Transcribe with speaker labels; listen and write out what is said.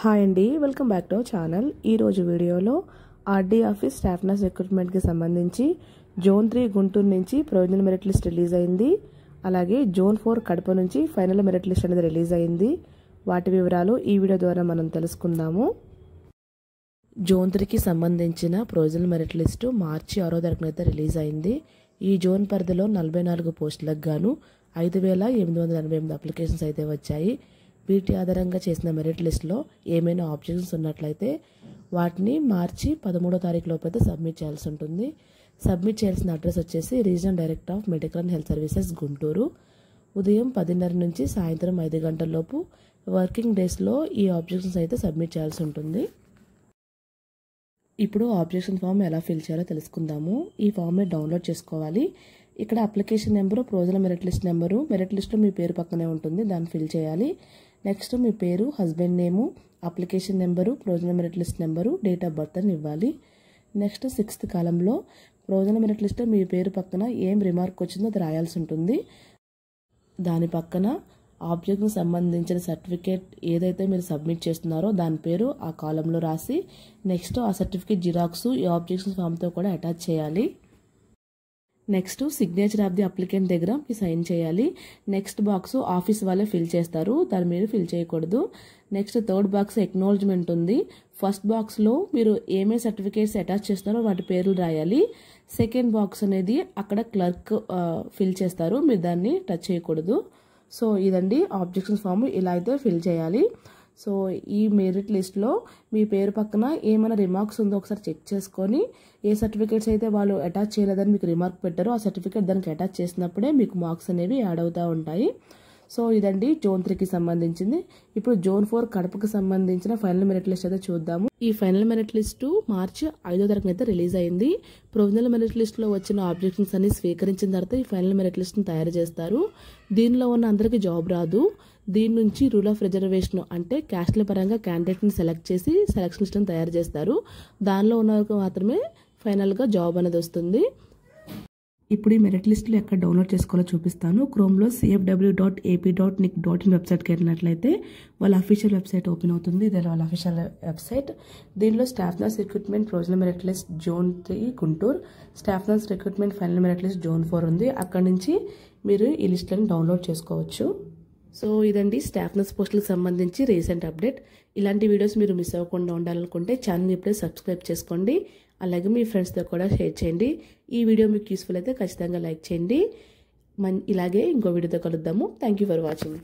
Speaker 1: Hi అండి, welcome back to our channel. ఈరోజు వీడియోలో ఆర్డీ ఆఫీస్ స్టాఫ్ నర్స్ రిక్రూట్మెంట్కి సంబంధించి జోన్ 3 గుంటూరు నుంచి ప్రొవిజనల్ మెరిట్ లిస్ట్ రిలీజ్ అయింది. అలాగే జోన్ 4 కడప నుంచి ఫైనల్ మెరిట్ లిస్ట్ అనేది రిలీజ్ అయింది. వాటి వివరాలు ఈ వీడియో ద్వారా మనం తెలుసుకుందాము. జోన్ 3కి సంబంధించిన ప్రొవిజనల్ మెరిట్ లిస్టు మార్చి 6వ తారీఖున అయితే రిలీజ్ అయింది. ఈ జోన్ పరిధిలో 44 పోస్టులకు గాను 5,888 అప్లికేషన్స్ అయితే వచ్చాయి. వీటి ఆధారంగా చేసిన మెరిట్ లిస్ట్లో ఏమైనా ఆబ్జెక్షన్స్ ఉన్నట్లయితే వాటిని మార్చి 13వ తారీఖు లోపు అయితే సబ్మిట్ చేయాల్సి ఉంటుంది. సబ్మిట్ చేయాల్సిన అడ్రస్ వచ్చేసి regional director of medical and health services Guntur. ఉదయం 10:30 నుంచి సాయంత్రం 5 గంటల లోపు వర్కింగ్ డేస్లో ఈ ఆబ్జెక్షన్స్ అయితే సబ్మిట్ చేయాల్సి ఉంటుంది. ఇప్పుడు ఆబ్జెక్షన్ ఫామ్ ఎలా ఫిల్ చేయాలో తెలుసుకుందాము. ఈ ఫామ్ని డౌన్లోడ్ చేసుకోవాలి. ఇక్కడ application number, provisional merit list number, merit లిస్ట్లో మీ పేరు పక్కనే ఉంటుంది, దాన్ని ఫిల్ చేయాలి. నెక్స్ట్ మీ పేరు, husband name, application number, provisional merit list number, date of birth అని ఇవ్వాలి. నెక్స్ట్ 6th కాలంలో ప్రొవిజనల్ మెరిట్ లిస్ట్లో మీ పేరు పక్కన ఏం రిమార్క్ వచ్చిందో అది రాయాల్సి ఉంటుంది. దాని పక్కన ఆబ్జెక్ట్కి సంబంధించిన సర్టిఫికేట్ ఏదైతే మీరు సబ్మిట్ చేస్తున్నారో దాని పేరు ఆ కాలంలో రాసి నెక్స్ట్ ఆ సర్టిఫికేట్ జిరాక్స్ ఈ ఆబ్జెక్షన్ ఫామ్తో కూడా అటాచ్ చేయాలి. Next signature of the applicant దగ్గర మీరు సైన్ చేయాలి. నెక్స్ట్ బాక్స్ ఆఫీస్ వాళ్ళే ఫిల్ చేస్తారు, దాన్ని మీరు ఫిల్ చేయకూడదు. నెక్స్ట్ 3rd బాక్స్ ఎక్నాలజ్మెంట్ ఉంది. ఫస్ట్ బాక్స్లో మీరు ఏమేమి సర్టిఫికేట్స్ అటాచ్ చేస్తున్నారో వాటి పేర్లు రాయాలి. సెకండ్ బాక్స్ అనేది అక్కడ క్లర్క్ ఫిల్ చేస్తారు, మీరు దాన్ని టచ్ చేయకూడదు. సో ఇదండి ఆబ్జెక్షన్ ఫామ్, ఇలా అయితే ఫిల్ చేయాలి. సో ఈ మెరిట్ లిస్ట్లో మీ పేరు పక్కన ఏమైనా రిమార్క్స్ ఉందో ఒకసారి చెక్ చేసుకొని ఏ సర్టిఫికేట్స్ అయితే వాళ్ళు అటాచ్ చేయలేదని మీకు రిమార్క్ పెట్టారో ఆ సర్టిఫికేట్ దానికి అటాచ్ చేసినప్పుడే మీకు మార్క్స్ అనేవి యాడ్ అవుతూ ఉంటాయి. సో ఇదండి జోన్ 3కి సంబంధించింది. ఇప్పుడు జోన్ 4 కడపకి సంబంధించిన ఫైనల్ మెరిట్ లిస్ట్ అయితే చూద్దాము. ఈ ఫైనల్ మెరిట్ లిస్టు మార్చి 5వ తారీఖున అయితే రిలీజ్ అయింది. ప్రొవిజనల్ మెరిట్ లిస్ట్లో వచ్చిన ఆబ్జెక్షన్స్ అన్ని స్వీకరించిన తర్వాత ఈ ఫైనల్ మెరిట్ లిస్ట్ని తయారు చేస్తారు. దీనిలో ఉన్న అందరికీ జాబ్ రాదు. దీని నుంచి రూల్ ఆఫ్ రిజర్వేషన్ అంటే క్యాస్ట్ల పరంగా క్యాండిడేట్ని సెలెక్ట్ చేసి సెలక్షన్ లిస్ట్ని తయారు చేస్తారు. దానిలో ఉన్న వరకు మాత్రమే ఫైనల్గా జాబ్ అనేది వస్తుంది. ఇప్పుడు ఈ మెరిట్ లిస్టులు ఎక్కడ డౌన్లోడ్ చేసుకోవాలో చూపిస్తాను. క్రోమ్లో cfw.ap.nic.in వెబ్సైట్కి వెళ్ళినట్లయితే వాళ్ళ అఫీషియల్ వెబ్సైట్ ఓపెన్ అవుతుంది. ఇదే వాళ్ళ అఫీషియల్ వెబ్సైట్. దీనిలో staff nurse recruitment provisional merit list zone 3 Guntur, staff nurse recruitment final merit list zone 4 ఉంది. అక్కడి నుంచి మీరు ఈ లిస్టులను డౌన్లోడ్ చేసుకోవచ్చు. సో ఇదండి స్టాఫ్ నర్స్ పోస్టులకు సంబంధించి రీసెంట్ అప్డేట్. ఇలాంటి వీడియోస్ మీరు మిస్ అవ్వకుండా ఉండాలనుకుంటే ఛానల్ ఇప్పుడే సబ్స్క్రైబ్ చేసుకోండి. అలాగే మీ ఫ్రెండ్స్తో కూడా షేర్ చేయండి. ఈ వీడియో మీకు యూస్ఫుల్ అయితే ఖచ్చితంగా లైక్ చేయండి. ఇలాగే ఇంకో వీడియోతో కలుద్దాము. Thank you for watching.